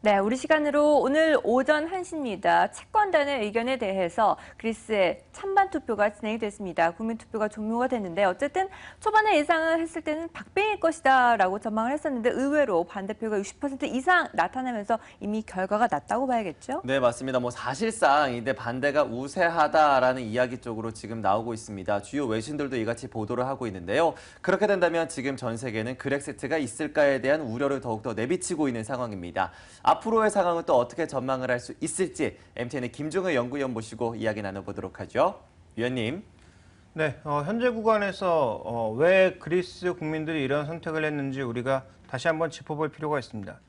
네, 우리 시간으로 오늘 오전 1시입니다. 채권단의 의견에 대해서 그리스의 찬반 투표가 진행이 됐습니다. 국민 투표가 종료가 됐는데 어쨌든 초반에 예상을 했을 때는 박빙일 것이다라고 전망을 했었는데 의외로 반대표가 60% 이상 나타나면서 이미 결과가 났다고 봐야겠죠? 네, 맞습니다. 사실상 이제 반대가 우세하다라는 이야기 쪽으로 지금 나오고 있습니다. 주요 외신들도 이같이 보도를 하고 있는데요. 그렇게 된다면 지금 전 세계는 그렉시트가 있을까에 대한 우려를 더욱더 내비치고 있는 상황입니다. 앞으로의 상황은 또 어떻게 전망을 할 수 있을지 MTN의 김종혜 연구위원 모시고 이야기 나눠보도록 하죠. 위원님. 네, 현재 구간에서 왜 그리스 국민들이 이런 선택을 했는지 우리가 다시 한번 짚어볼 필요가 있습니다.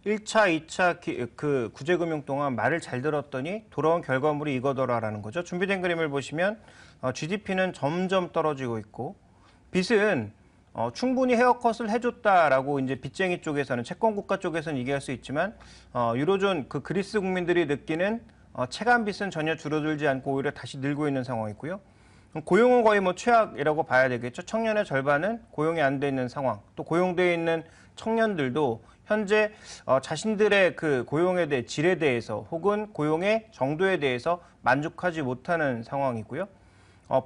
1차, 2차 그 구제금융 동안 말을 잘 들었더니 돌아온 결과물이 이거더라라는 거죠. 준비된 그림을 보시면 GDP는 점점 떨어지고 있고 빚은 충분히 헤어컷을 해줬다라고 이제 빚쟁이 쪽에서는 채권 국가 쪽에서는 얘기할 수 있지만 유로존 그 그리스 국민들이 느끼는 체감 빚은 전혀 줄어들지 않고 오히려 다시 늘고 있는 상황이고요. 고용은 거의 최악이라고 봐야 되겠죠. 청년의 절반은 고용이 안 돼 있는 상황. 또 고용돼 있는 청년들도 현재 자신들의 그 고용에 대해 질에 대해서 혹은 고용의 정도에 대해서 만족하지 못하는 상황이고요.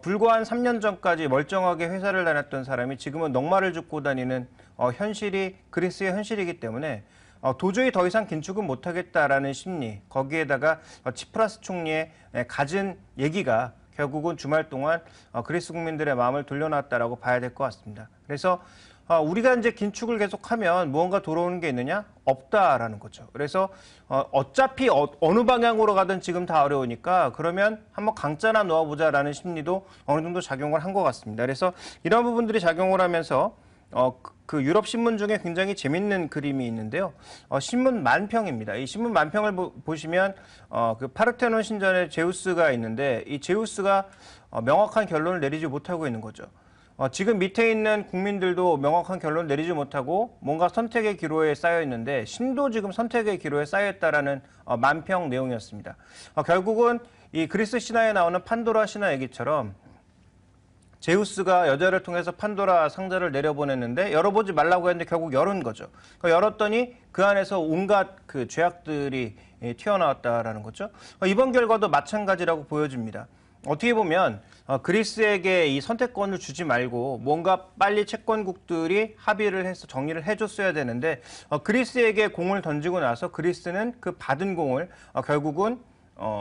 불과 한 3년 전까지 멀쩡하게 회사를 다녔던 사람이 지금은 넉마를 죽고 다니는 현실이 그리스의 현실이기 때문에 도저히 더 이상 긴축은 못하겠다라는 심리, 거기에다가 치프라스 총리의 갖은 얘기가 결국은 주말 동안 그리스 국민들의 마음을 돌려놨다라고 봐야 될 것 같습니다. 그래서 우리가 이제 긴축을 계속하면 무언가 돌아오는 게 있느냐? 없다라는 거죠. 그래서 어차피 어느 방향으로 가든 지금 다 어려우니까 그러면 한번 강짜나 놓아보자라는 심리도 어느 정도 작용을 한 것 같습니다. 그래서 이런 부분들이 작용을 하면서 그 유럽 신문 중에 굉장히 재밌는 그림이 있는데요. 신문 만평입니다. 이 신문 만평을 보시면 그 파르테논 신전에 제우스가 있는데 이 제우스가 명확한 결론을 내리지 못하고 있는 거죠. 지금 밑에 있는 국민들도 명확한 결론을 내리지 못하고 뭔가 선택의 기로에 쌓여 있는데 신도 지금 선택의 기로에 쌓여 있다라는 만평 내용이었습니다. 결국은 이 그리스 신화에 나오는 판도라 신화 얘기처럼 제우스가 여자를 통해서 판도라 상자를 내려보냈는데 열어보지 말라고 했는데 결국 열은 거죠. 열었더니 그 안에서 온갖 그 죄악들이 튀어나왔다라는 거죠. 이번 결과도 마찬가지라고 보여집니다. 어떻게 보면 그리스에게 이 선택권을 주지 말고 뭔가 빨리 채권국들이 합의를 해서 정리를 해줬어야 되는데 그리스에게 공을 던지고 나서 그리스는 그 받은 공을 결국은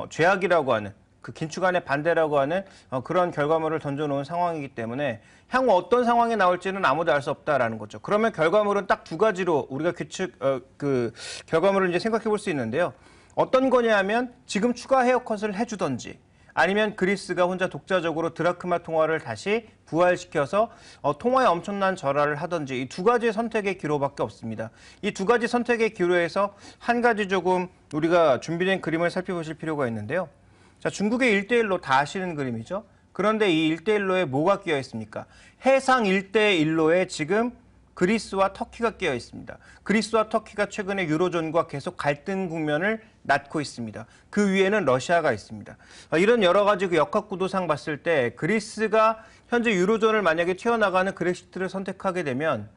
죄악이라고 하는 그 긴축안의 반대라고 하는 그런 결과물을 던져놓은 상황이기 때문에 향후 어떤 상황이 나올지는 아무도 알 수 없다라는 거죠. 그러면 결과물은 딱 두 가지로 우리가 그 결과물을 이제 생각해 볼 수 있는데요. 어떤 거냐 하면 지금 추가 헤어컷을 해주던지 아니면 그리스가 혼자 독자적으로 드라크마 통화를 다시 부활시켜서 통화에 엄청난 절하를 하든지 이 두 가지 선택의 기로밖에 없습니다. 이 두 가지 선택의 기로에서 한 가지 조금 우리가 준비된 그림을 살펴보실 필요가 있는데요. 자, 중국의 1대1로 다 아시는 그림이죠. 그런데 이 1대1로에 뭐가 끼어 있습니까? 해상 1대1로에 지금 그리스와 터키가 끼어 있습니다. 그리스와 터키가 최근에 유로존과 계속 갈등 국면을 낳고 있습니다. 그 위에는 러시아가 있습니다. 이런 여러 가지 그 역학구도상 봤을 때 그리스가 현재 유로존을 만약에 튀어나가는 그렉시트를 선택하게 되면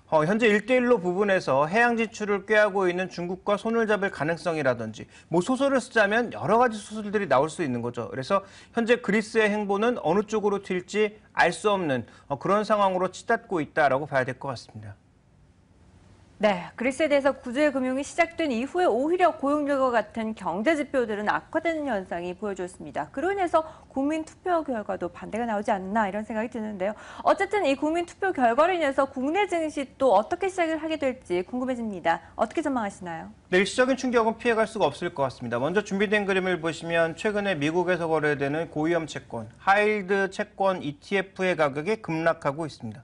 현재 1대1로 부분에서 해양 진출을 꾀하고 있는 중국과 손을 잡을 가능성이라든지 소설을 쓰자면 여러 가지 소설들이 나올 수 있는 거죠. 그래서 현재 그리스의 행보는 어느 쪽으로 튈지 알 수 없는 그런 상황으로 치닫고 있다라고 봐야 될 것 같습니다. 네, 그리스에 대해서 구제금융이 시작된 이후에 오히려 고용률과 같은 경제 지표들은 악화되는 현상이 보여졌습니다. 그로 인해서 국민 투표 결과도 반대가 나오지 않나 이런 생각이 드는데요. 어쨌든 이 국민 투표 결과로 인해서 국내 증시 또 어떻게 시작을 하게 될지 궁금해집니다. 어떻게 전망하시나요? 네, 일시적인 충격은 피해갈 수가 없을 것 같습니다. 먼저 준비된 그림을 보시면 최근에 미국에서 거래되는 고위험 채권, 하이힐드 채권 ETF의 가격이 급락하고 있습니다.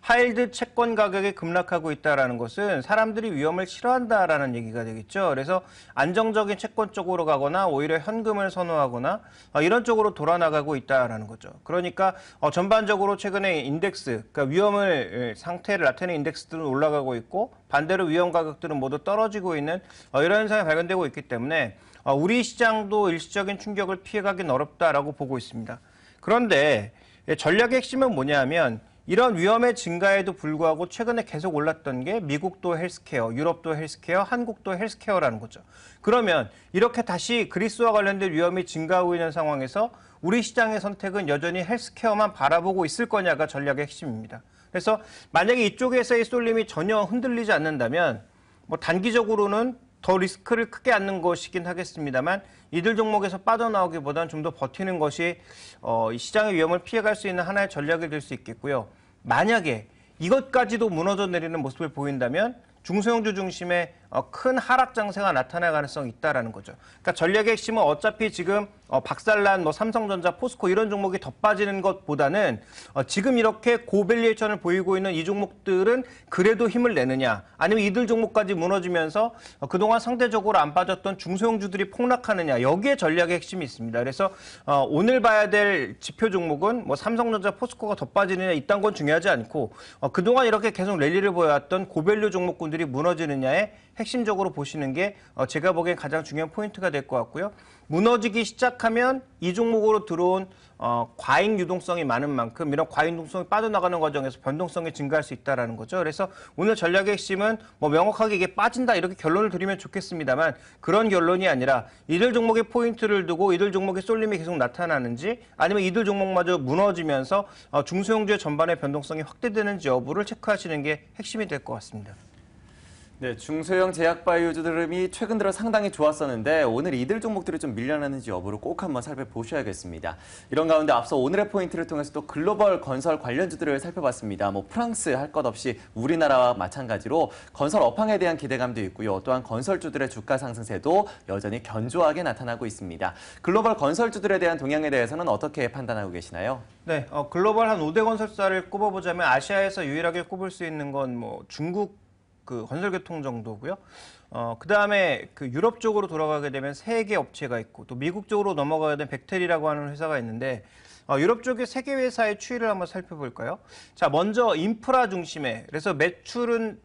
하이힐드 채권 가격이 급락하고 있다는 것은 사람들이 위험을 싫어한다라는 얘기가 되겠죠. 그래서 안정적인 채권 쪽으로 가거나 오히려 현금을 선호하거나 이런 쪽으로 돌아나가고 있다는 거죠. 그러니까 전반적으로 최근에 인덱스, 그러니까 위험을 상태를 나타내는 인덱스들은 올라가고 있고 반대로 위험 가격들은 모두 떨어지고 있는 이런 현상이 발견되고 있기 때문에 우리 시장도 일시적인 충격을 피해가긴 어렵다라고 보고 있습니다. 그런데 전략의 핵심은 뭐냐 하면 이런 위험의 증가에도 불구하고 최근에 계속 올랐던 게 미국도 헬스케어, 유럽도 헬스케어, 한국도 헬스케어라는 거죠. 그러면 이렇게 다시 그리스와 관련된 위험이 증가하고 있는 상황에서 우리 시장의 선택은 여전히 헬스케어만 바라보고 있을 거냐가 전략의 핵심입니다. 그래서 만약에 이쪽에서의 쏠림이 전혀 흔들리지 않는다면 뭐 단기적으로는 더 리스크를 크게 안는 것이긴 하겠습니다만 이들 종목에서 빠져나오기보다는 좀 더 버티는 것이 이 시장의 위험을 피해갈 수 있는 하나의 전략이 될 수 있겠고요. 만약에 이것까지도 무너져 내리는 모습을 보인다면 중소형주 중심의 큰 하락 장세가 나타날 가능성이 있다라는 거죠. 그러니까 전략의 핵심은 어차피 지금 박살난 뭐 삼성전자, 포스코 이런 종목이 더 빠지는 것보다는 지금 이렇게 고밸류에이션을 보이고 있는 이 종목들은 그래도 힘을 내느냐, 아니면 이들 종목까지 무너지면서 그동안 상대적으로 안 빠졌던 중소형주들이 폭락하느냐, 여기에 전략의 핵심이 있습니다. 그래서 오늘 봐야 될 지표 종목은 뭐 삼성전자, 포스코가 더 빠지느냐 이딴 건 중요하지 않고 그동안 이렇게 계속 랠리를 보여왔던 고밸류 종목군들이 무너지느냐에 핵심적으로 보시는 게 제가 보기엔 가장 중요한 포인트가 될 것 같고요. 무너지기 시작하면 이 종목으로 들어온 과잉 유동성이 많은 만큼 이런 과잉 유동성이 빠져나가는 과정에서 변동성이 증가할 수 있다는 거죠. 그래서 오늘 전략의 핵심은 뭐 명확하게 이게 빠진다 이렇게 결론을 드리면 좋겠습니다만 그런 결론이 아니라 이들 종목에 포인트를 두고 이들 종목의 쏠림이 계속 나타나는지 아니면 이들 종목마저 무너지면서 중소형주의 전반의 변동성이 확대되는지 여부를 체크하시는 게 핵심이 될 것 같습니다. 네, 중소형 제약바이오주 흐름이 최근 들어 상당히 좋았었는데 오늘 이들 종목들이 좀 밀려나는지 여부를 꼭 한번 살펴보셔야겠습니다. 이런 가운데 앞서 오늘의 포인트를 통해서 또 글로벌 건설 관련주들을 살펴봤습니다. 뭐 프랑스 할 것 없이 우리나라와 마찬가지로 건설 업황에 대한 기대감도 있고요. 또한 건설주들의 주가 상승세도 여전히 견조하게 나타나고 있습니다. 글로벌 건설주들에 대한 동향에 대해서는 어떻게 판단하고 계시나요? 네, 글로벌 한 5대 건설사를 꼽아보자면 아시아에서 유일하게 꼽을 수 있는 건 뭐 중국 그 건설교통 정도고요. 그 다음에 그 유럽 쪽으로 돌아가게 되면 3개 업체가 있고 또 미국 쪽으로 넘어가게 되면 벡텔이라고 하는 회사가 있는데 유럽 쪽의 3개 회사의 추이를 한번 살펴볼까요? 자, 먼저 인프라 중심의 그래서 매출은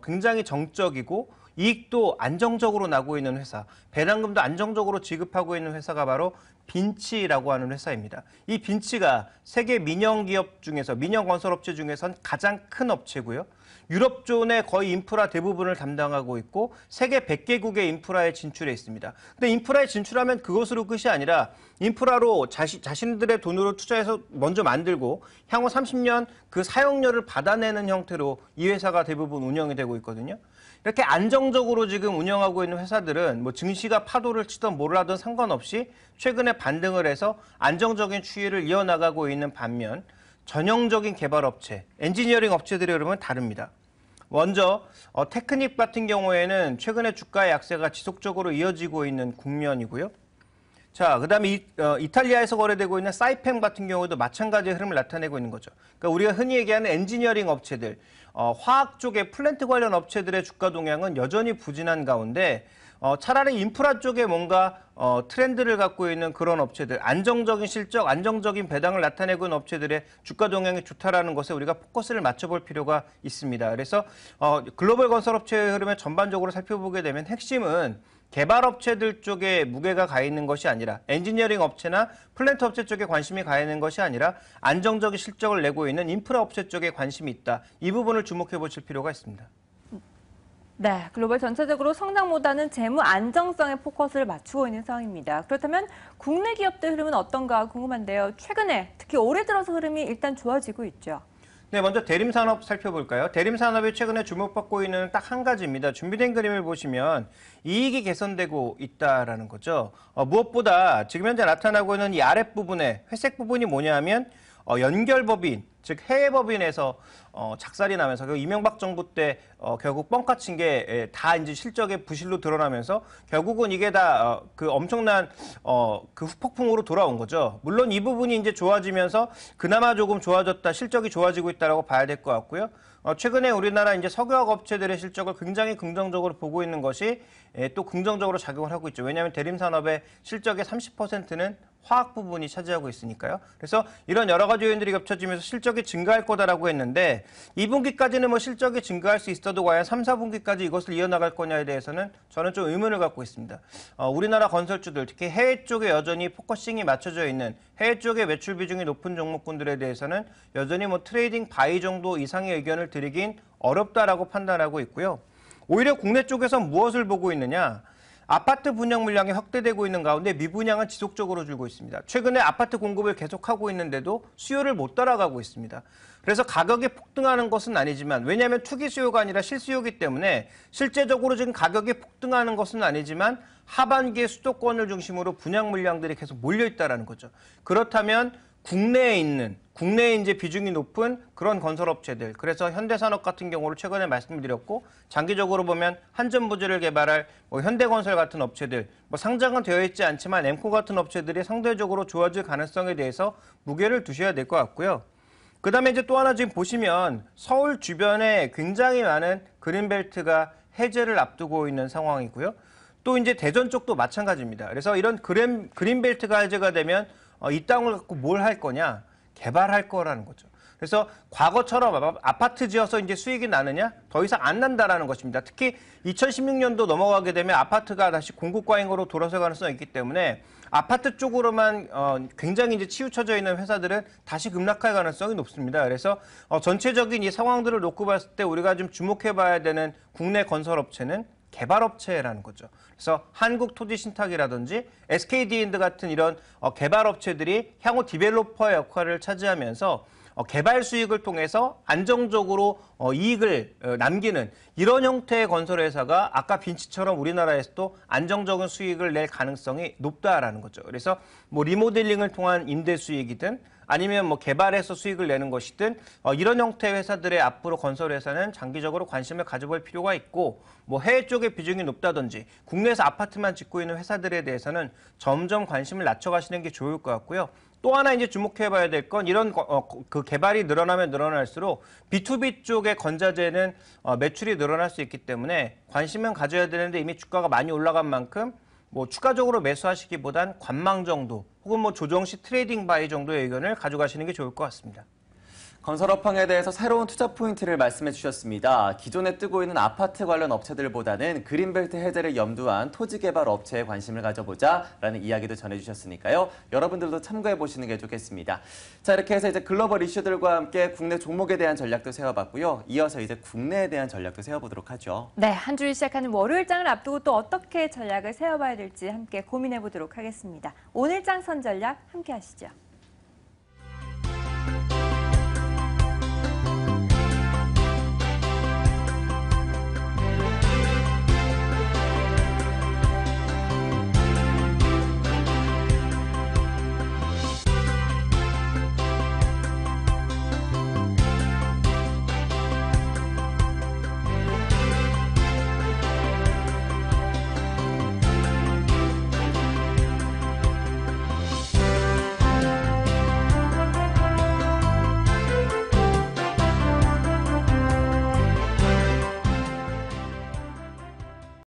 굉장히 정적이고 이익도 안정적으로 나고 있는 회사, 배당금도 안정적으로 지급하고 있는 회사가 바로 빈치라고 하는 회사입니다. 이 빈치가 세계 민영기업 중에서 민영건설업체 중에선 가장 큰 업체고요. 유럽존의 거의 인프라 대부분을 담당하고 있고 세계 100개국의 인프라에 진출해 있습니다. 근데 인프라에 진출하면 그것으로 끝이 아니라 인프라로 자신들의 돈으로 투자해서 먼저 만들고 향후 30년 그 사용료를 받아내는 형태로 이 회사가 대부분 운영이 되고 있거든요. 이렇게 안정적으로 지금 운영하고 있는 회사들은 뭐 증시가 파도를 치던 뭘 하든 상관없이 최근에 반등을 해서 안정적인 추이를 이어나가고 있는 반면 전형적인 개발업체, 엔지니어링 업체들의 흐름은 다릅니다. 먼저 테크닉 같은 경우에는 최근에 주가의 약세가 지속적으로 이어지고 있는 국면이고요. 자, 그다음에 이탈리아에서 거래되고 있는 사이펜 같은 경우도 마찬가지의 흐름을 나타내고 있는 거죠. 그러니까 우리가 흔히 얘기하는 엔지니어링 업체들, 화학 쪽의 플랜트 관련 업체들의 주가 동향은 여전히 부진한 가운데 차라리 인프라 쪽에 뭔가 트렌드를 갖고 있는 그런 업체들, 안정적인 실적, 안정적인 배당을 나타내고 있는 업체들의 주가 동향이 좋다라는 것에 우리가 포커스를 맞춰볼 필요가 있습니다. 그래서 글로벌 건설업체의 흐름을 전반적으로 살펴보게 되면 핵심은 개발업체들 쪽에 무게가 가 있는 것이 아니라 엔지니어링 업체나 플랜트 업체 쪽에 관심이 가 있는 것이 아니라 안정적인 실적을 내고 있는 인프라 업체 쪽에 관심이 있다. 이 부분을 주목해 보실 필요가 있습니다. 네, 글로벌 전체적으로 성장보다는 재무 안정성에 포커스를 맞추고 있는 상황입니다. 그렇다면 국내 기업들 흐름은 어떤가 궁금한데요. 최근에 특히 올해 들어서 흐름이 일단 좋아지고 있죠. 네, 먼저 대림산업 살펴볼까요? 대림산업이 최근에 주목받고 있는 딱 한 가지입니다. 준비된 그림을 보시면 이익이 개선되고 있다라는 거죠. 무엇보다 지금 현재 나타나고 있는 이 아랫부분에 회색 부분이 뭐냐면 연결법인, 즉 해외법인에서 작살이 나면서 결국 이명박 정부 때 결국 뻥카친 게 다 이제 실적의 부실로 드러나면서 결국은 이게 다 그 엄청난 그 후폭풍으로 돌아온 거죠. 물론 이 부분이 이제 좋아지면서 그나마 조금 좋아졌다, 실적이 좋아지고 있다라고 봐야 될 것 같고요. 최근에 우리나라 이제 석유화학 업체들의 실적을 굉장히 긍정적으로 보고 있는 것이 또 긍정적으로 작용을 하고 있죠. 왜냐하면 대림산업의 실적의 30%는 화학 부분이 차지하고 있으니까요. 그래서 이런 여러 가지 요인들이 겹쳐지면서 실적이 증가할 거다라고 했는데 2분기까지는 뭐 실적이 증가할 수 있어도 과연 3, 4분기까지 이것을 이어나갈 거냐에 대해서는 저는 좀 의문을 갖고 있습니다. 우리나라 건설주들, 특히 해외 쪽에 여전히 포커싱이 맞춰져 있는 해외 쪽의 매출 비중이 높은 종목군들에 대해서는 여전히 뭐 트레이딩 바이 정도 이상의 의견을 드리긴 어렵다라고 판단하고 있고요. 오히려 국내 쪽에서 무엇을 보고 있느냐? 아파트 분양 물량이 확대되고 있는 가운데 미분양은 지속적으로 줄고 있습니다. 최근에 아파트 공급을 계속하고 있는데도 수요를 못 따라가고 있습니다. 그래서 가격이 폭등하는 것은 아니지만, 왜냐하면 투기 수요가 아니라 실수요이기 때문에 실제적으로 지금 가격이 폭등하는 것은 아니지만 하반기에 수도권을 중심으로 분양 물량들이 계속 몰려있다는 거죠. 그렇다면 국내에 이제 비중이 높은 그런 건설업체들, 그래서 현대산업 같은 경우를 최근에 말씀드렸고, 장기적으로 보면 한전부지를 개발할 현대건설 같은 업체들, 상장은 되어 있지 않지만 엠코 같은 업체들이 상대적으로 좋아질 가능성에 대해서 무게를 두셔야 될 것 같고요. 그 다음에 이제 또 하나 지금 보시면 서울 주변에 굉장히 많은 그린벨트가 해제를 앞두고 있는 상황이고요. 또 이제 대전 쪽도 마찬가지입니다. 그래서 이런 그린벨트가 해제가 되면 이 땅을 갖고 뭘 할 거냐? 개발할 거라는 거죠. 그래서 과거처럼 아파트 지어서 이제 수익이 나느냐? 더 이상 안 난다라는 것입니다. 특히 2016년도 넘어가게 되면 아파트가 다시 공급 과잉으로 돌아설 가능성이 있기 때문에 아파트 쪽으로만 굉장히 이제 치우쳐져 있는 회사들은 다시 급락할 가능성이 높습니다. 그래서 전체적인 이 상황들을 놓고 봤을 때 우리가 좀 주목해봐야 되는 국내 건설업체는 개발업체라는 거죠. 그래서 한국토지신탁이라든지 SK디엔드 같은 이런 개발업체들이 향후 디벨로퍼의 역할을 차지하면서 개발 수익을 통해서 안정적으로 이익을 남기는 이런 형태의 건설회사가 아까 빈치처럼 우리나라에서도 안정적인 수익을 낼 가능성이 높다라는 거죠. 그래서 뭐 리모델링을 통한 임대 수익이든 아니면 뭐 개발해서 수익을 내는 것이든 이런 형태의 회사들의 앞으로 건설회사는 장기적으로 관심을 가져볼 필요가 있고, 뭐 해외 쪽의 비중이 높다든지 국내에서 아파트만 짓고 있는 회사들에 대해서는 점점 관심을 낮춰가시는 게 좋을 것 같고요. 또 하나 이제 주목해봐야 될 건 이런 그 개발이 늘어나면 늘어날수록 B2B 쪽의 건자재는 매출이 늘어날 수 있기 때문에 관심은 가져야 되는데, 이미 주가가 많이 올라간 만큼 뭐 추가적으로 매수하시기보단 관망 정도 혹은 뭐 조정 시 트레이딩 바이 정도의 의견을 가져가시는 게 좋을 것 같습니다. 건설업황에 대해서 새로운 투자 포인트를 말씀해 주셨습니다. 기존에 뜨고 있는 아파트 관련 업체들보다는 그린벨트 해제를 염두한 토지개발 업체에 관심을 가져보자라는 이야기도 전해주셨으니까요. 여러분들도 참고해 보시는 게 좋겠습니다. 자, 이렇게 해서 이제 글로벌 이슈들과 함께 국내 종목에 대한 전략도 세워봤고요. 이어서 이제 국내에 대한 전략도 세워보도록 하죠. 네, 한 주를 시작하는 월요일장을 앞두고 또 어떻게 전략을 세워봐야 될지 함께 고민해 보도록 하겠습니다. 오늘장 선전략 함께 하시죠.